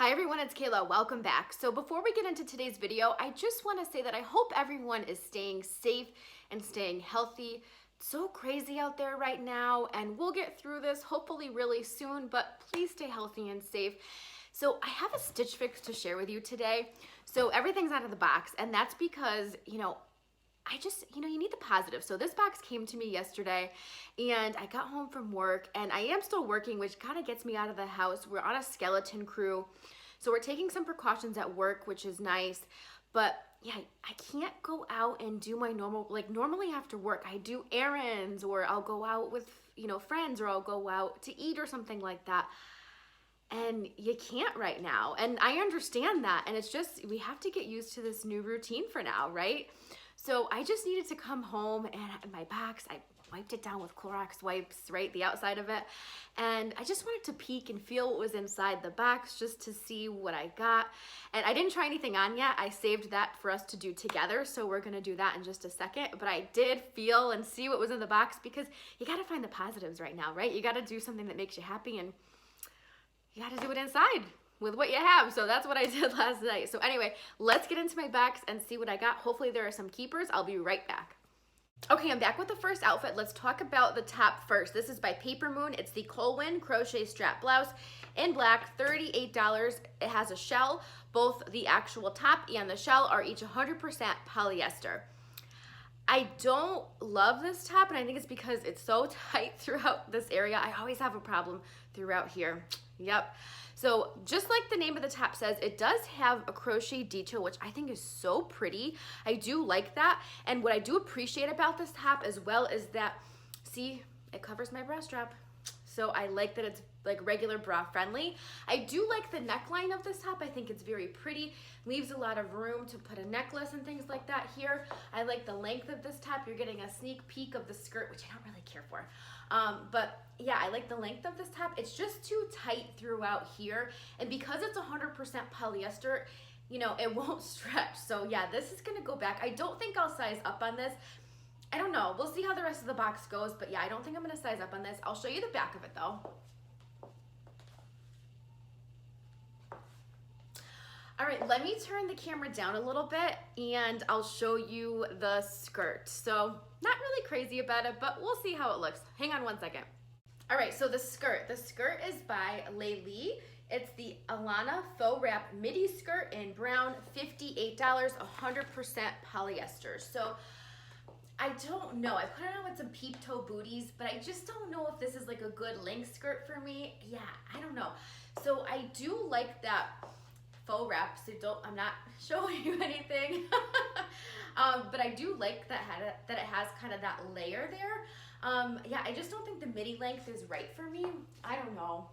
Hi everyone, it's Kayla. Welcome back. So before we get into today's video, I just want to say that I hope everyone is staying safe and staying healthy. It's so crazy out there right now, and we'll get through this hopefully really soon, but please stay healthy and safe. So I have a stitch fix to share with you today. So everything's out of the box, and that's because, you need the positive. So this box came to me yesterday and I got home from work and I am still working, which kind of gets me out of the house. We're on a skeleton crew. So we're taking some precautions at work, which is nice. But yeah, I can't go out and do my normal, normally after work, I do errands or I'll go out with, friends, or I'll go out to eat or something like that. And you can't right now. And I understand that. And it's just, we have to get used to this new routine for now, right? So I just needed to come home, and my box, I wiped it down with Clorox wipes, right, the outside of it. And I just wanted to peek and feel what was inside the box just to see what I got. And I didn't try anything on yet. I saved that for us to do together. So we're gonna do that in just a second. But I did feel and see what was in the box, because you gotta find the positives right now, right? You gotta do something that makes you happy, and you gotta do it inside with what you have. So that's what I did last night. So anyway, let's get into my box and see what I got. Hopefully there are some keepers. I'll be right back. Okay, I'm back with the first outfit. Let's talk about the top first. This is by Papermoon. It's the Colwin crochet strap blouse in black, $38. It has a shell. Both the actual top and the shell are each 100% polyester. I don't love this top, and I think it's because it's so tight throughout this area. I always have a problem throughout here. Yep. So just like the name of the top says, it does have a crochet detail, which I think is so pretty. I do like that. And what I do appreciate about this top as well is that, see, it covers my bra strap. So I like that it's like regular bra friendly. I do like the neckline of this top. I think it's very pretty. Leaves a lot of room to put a necklace and things like that here. I like the length of this top. You're getting a sneak peek of the skirt, which I don't really care for. But yeah, I like the length of this top. It's just too tight throughout here. And because it's 100% polyester, it won't stretch. So yeah, this is gonna go back. I don't think I'll size up on this. I don't know. We'll see how the rest of the box goes. But yeah, I don't think I'm gonna size up on this. I'll show you the back of it though. All right, let me turn the camera down a little bit and I'll show you the skirt. So not really crazy about it, but we'll see how it looks. Hang on one second. All right, so the skirt is by Lety. It's the Alanna Faux Wrap Midi skirt in brown, $58, 100% polyester. So I don't know. I put it on with some peep toe booties, but I just don't know if this is like a good length skirt for me. Yeah, I don't know. So I do like that faux wrap, so I'm not showing you anything. But I do like that it has kind of that layer there. Yeah, I just don't think the midi length is right for me. I don't know.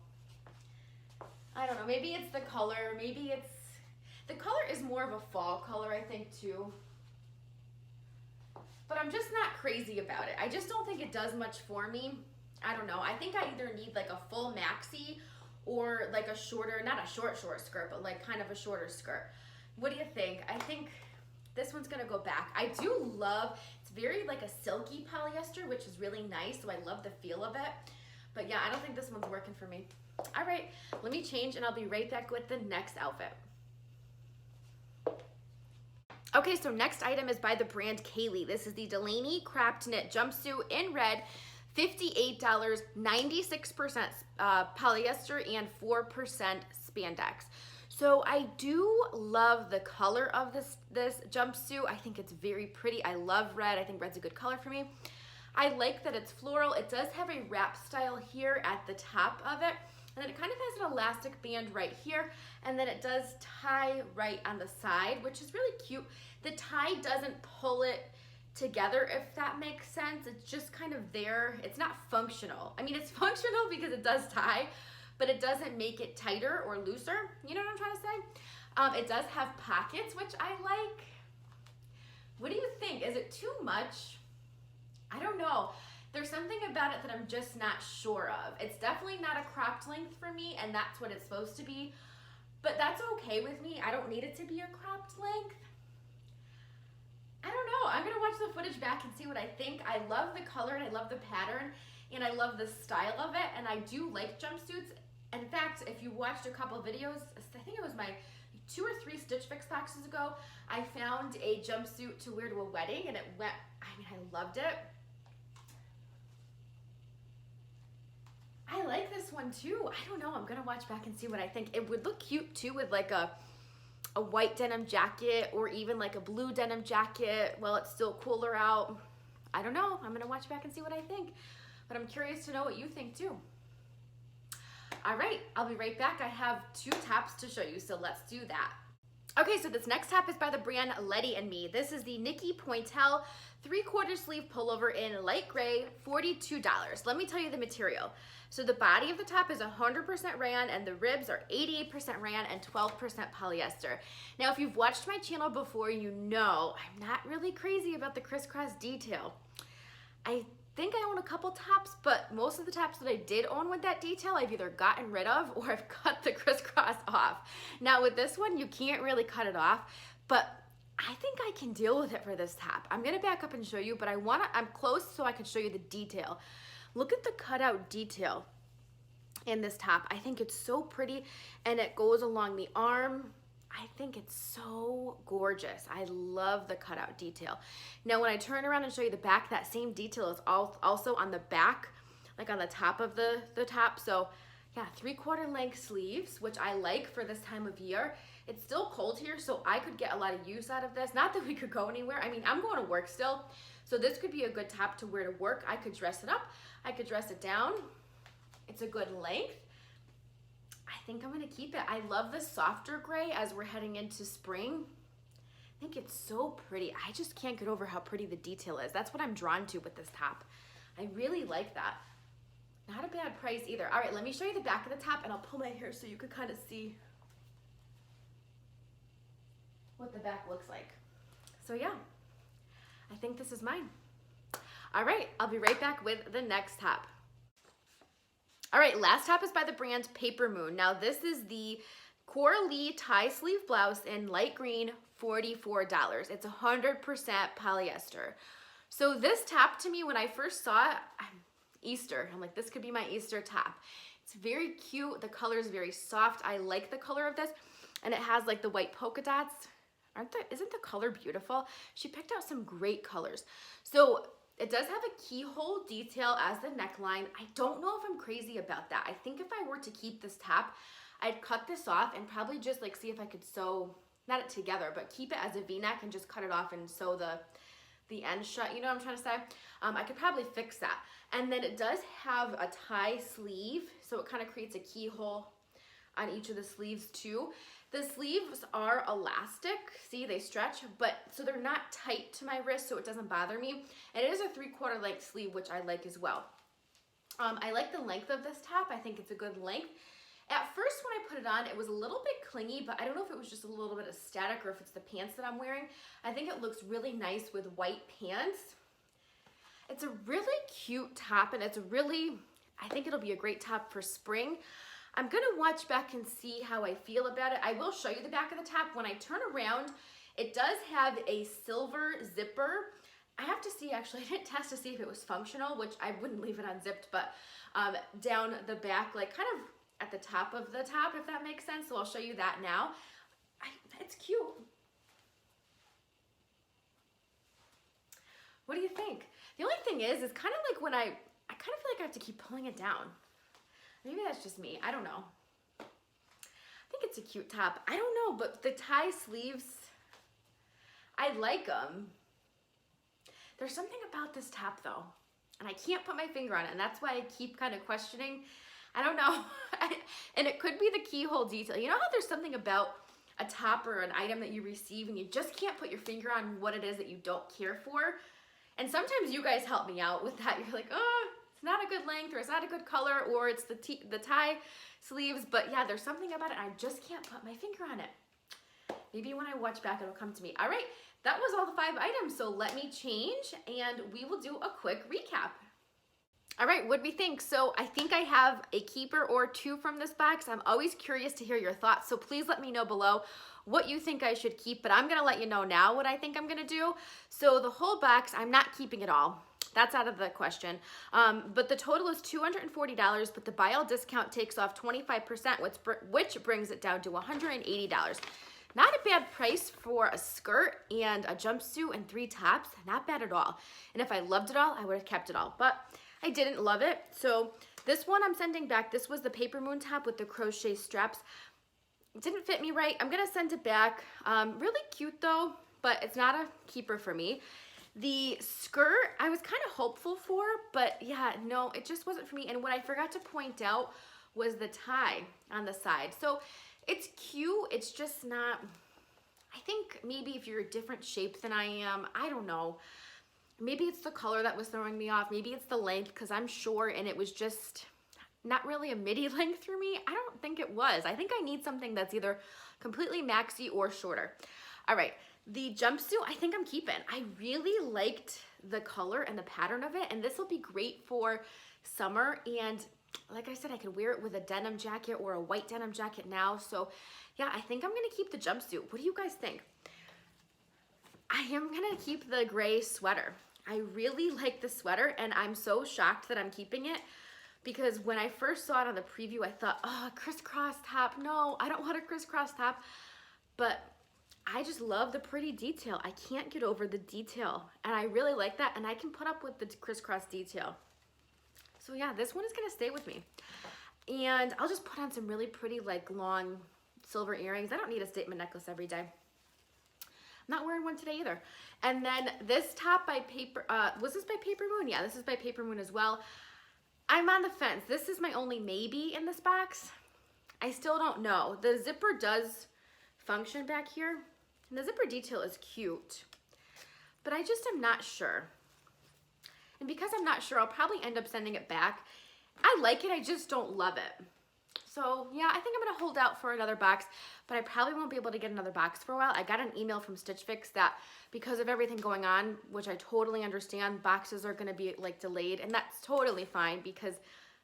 Maybe it's the color. The color is more of a fall color, I think, too. But I'm just not crazy about it. I just don't think it does much for me. I don't know. I think I either need like a full maxi or like a shorter, not a short skirt, but like kind of a shorter skirt. What do you think? I think this one's gonna go back. I do love, it's very like a silky polyester, which is really nice, so I love the feel of it. But yeah, I don't think this one's working for me. All right, let me change and I'll be right back with the next outfit. Okay, so next item is by the brand Kaley. This is the Delaney cropped knit jumpsuit in red, $58, 96% polyester and 4% spandex. So I do love the color of this jumpsuit. I think it's very pretty. I love red. I think red's a good color for me. I like that it's floral. It does have a wrap style here at the top of it. And then it kind of has an elastic band right here. And then it does tie right on the side, which is really cute. The tie doesn't pull it together, if that makes sense. It's just kind of there. It's not functional. I mean, it's functional because it does tie, but it doesn't make it tighter or looser. You know what I'm trying to say? It does have pockets, which I like. What do you think? Is it too much? I don't know. There's something about it that I'm just not sure of. It's definitely not a cropped length for me, and that's what it's supposed to be. But that's okay with me. I don't need it to be a cropped length. I don't know. I'm gonna watch the footage back and see what I think. I love the color and I love the pattern and I love the style of it, and I do like jumpsuits. And in fact, if you watched a couple of videos, I think it was my 2 or 3 Stitch Fix boxes ago, I found a jumpsuit to wear to a wedding, and it went, I mean, I loved it. I like this one too. I don't know, I'm gonna watch back and see what I think. It would look cute too with like a white denim jacket or even like a blue denim jacket while it's still cooler out. I don't know, I'm gonna watch back and see what I think. But I'm curious to know what you think too. All right, I'll be right back. I have 2 tops to show you, so let's do that. Okay, so this next top is by the brand Lety and Me. This is the Niki Pointelle 3/4 sleeve pullover in light gray, $42. Let me tell you the material. So the body of the top is 100% rayon and the ribs are 88% rayon and 12% polyester. Now, if you've watched my channel before, you know I'm not really crazy about the crisscross detail. I think I own a couple tops, but most of the tops that I did own with that detail, I've either gotten rid of or I've cut the crisscross off. Now with this one, you can't really cut it off, but I think I can deal with it for this top. I'm gonna back up and show you, but I'm close so I can show you the detail. Look at the cutout detail in this top. I think it's so pretty, and it goes along the arm. I think it's so gorgeous. I love the cutout detail. Now when I turn around and show you the back, that same detail is also on the back, like on the top of the top. So yeah, 3/4 length sleeves, which I like for this time of year. It's still cold here, so I could get a lot of use out of this. Not that we could go anywhere. I mean, I'm going to work still, so this could be a good top to wear to work. I could dress it up, I could dress it down. It's a good length. I think I'm gonna keep it. I love the softer gray as we're heading into spring. I think it's so pretty. I just can't get over how pretty the detail is. That's what I'm drawn to with this top. I really like that. Not a bad price either. All right, let me show you the back of the top, and I'll pull my hair so you could kind of see what the back looks like. So yeah, I think this is mine. All right, I'll be right back with the next top. All right, last top is by the brand Papermoon. Now this is the Coraley tie sleeve blouse in light green, $44. It's 100% polyester. So this top to me, when I first saw it, Easter, I'm like, this could be my Easter top. It's very cute. The color is very soft. I like the color of this. And it has like the white polka dots. Isn't the color beautiful? She picked out some great colors. So it does have a keyhole detail as the neckline. I don't know if I'm crazy about that. I think if I were to keep this top, I'd cut this off and probably just like see if I could sew, not it together, but keep it as a V-neck and just cut it off and sew the end shut. You know what I'm trying to say? I could probably fix that. And then it does have a tie sleeve, so it kind of creates a keyhole on each of the sleeves too. The sleeves are elastic, see, they stretch, but so they're not tight to my wrist, so it doesn't bother me. And it is a 3/4 length sleeve, which I like as well. I like the length of this top. I think it's a good length. At first when I put it on, it was a little bit clingy, but I don't know if it was just a little bit of static or if it's the pants that I'm wearing. I think it looks really nice with white pants. It's a really cute top, and I think it'll be a great top for spring. I'm gonna watch back and see how I feel about it. I will show you the back of the top. When I turn around, it does have a silver zipper. I have to see, actually, I didn't test to see if it was functional, which I wouldn't leave it unzipped, but down the back, like kind of at the top of the top, if that makes sense. So I'll show you that now. It's cute. What do you think? The only thing is kind of like when I kind of feel like I have to keep pulling it down. Maybe that's just me. I don't know. I think it's a cute top. I don't know, but the tie sleeves, I like them. There's something about this top though, and I can't put my finger on it, and that's why I keep kind of questioning. I don't know. And it could be the keyhole detail. You know how there's something about a top or an item that you receive and you just can't put your finger on what it is that you don't care for? And sometimes you guys help me out with that. You're like, oh, it's not a good length, or it's not a good color, or it's the tie sleeves. But yeah, there's something about it, and I just can't put my finger on it. Maybe when I watch back, it'll come to me. All right, that was all the 5 items. So let me change, and we will do a quick recap. All right, what'd we think? So I think I have a keeper or 2 from this box. I'm always curious to hear your thoughts, so please let me know below what you think I should keep, but I'm gonna let you know now what I think I'm gonna do. So the whole box, I'm not keeping it all. that's out of the question. But the total is $240, but the buy all discount takes off 25%, which brings it down to $180. Not a bad price for a skirt and a jumpsuit and 3 tops. Not bad at all. And if I loved it all, I would have kept it all. But I didn't love it. So this one I'm sending back. This was the Papermoon top with the crochet straps. It didn't fit me right. I'm going to send it back. Really cute though, but it's not a keeper for me. The skirt I was kind of hopeful for, but yeah, no, it just wasn't for me. And what I forgot to point out was the tie on the side. So it's cute, it's just not, I think maybe if you're a different shape than I am, I don't know. Maybe it's the color that was throwing me off. Maybe it's the length, because I'm short and it was just not really a midi length for me. I don't think it was. I think I need something that's either completely maxi or shorter. All right. The jumpsuit, I think I'm keeping. I really liked the color and the pattern of it, and this will be great for summer. And like I said, I could wear it with a denim jacket or a white denim jacket now. So yeah, I think I'm gonna keep the jumpsuit. What do you guys think? I am gonna keep the gray sweater. I really like the sweater, and I'm so shocked that I'm keeping it, because when I first saw it on the preview, I thought, oh, a crisscross top. No, I don't want a crisscross top. But I just love the pretty detail. I can't get over the detail, and I really like that, and I can put up with the crisscross detail. So yeah, this one is gonna stay with me. And I'll just put on some really pretty like long silver earrings. I don't need a statement necklace every day. I'm not wearing one today either. And then this top by was this by Papermoon? Yeah, this is by Papermoon as well. I'm on the fence. This is my only maybe in this box. I still don't know. The zipper does function back here, and the zipper detail is cute, but I just am not sure. And because I'm not sure, I'll probably end up sending it back. I like it, I just don't love it. So yeah, I think I'm gonna hold out for another box, but I probably won't be able to get another box for a while. I got an email from Stitch Fix that because of everything going on, which I totally understand, boxes are gonna be like delayed, and that's totally fine because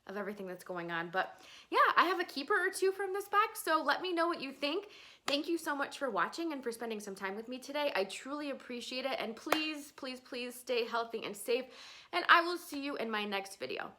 of everything that's going on. But yeah, I have a keeper or two from this box, so let me know what you think. Thank you so much for watching and for spending some time with me today. I truly appreciate it, and please, please, please stay healthy and safe, and I will see you in my next video.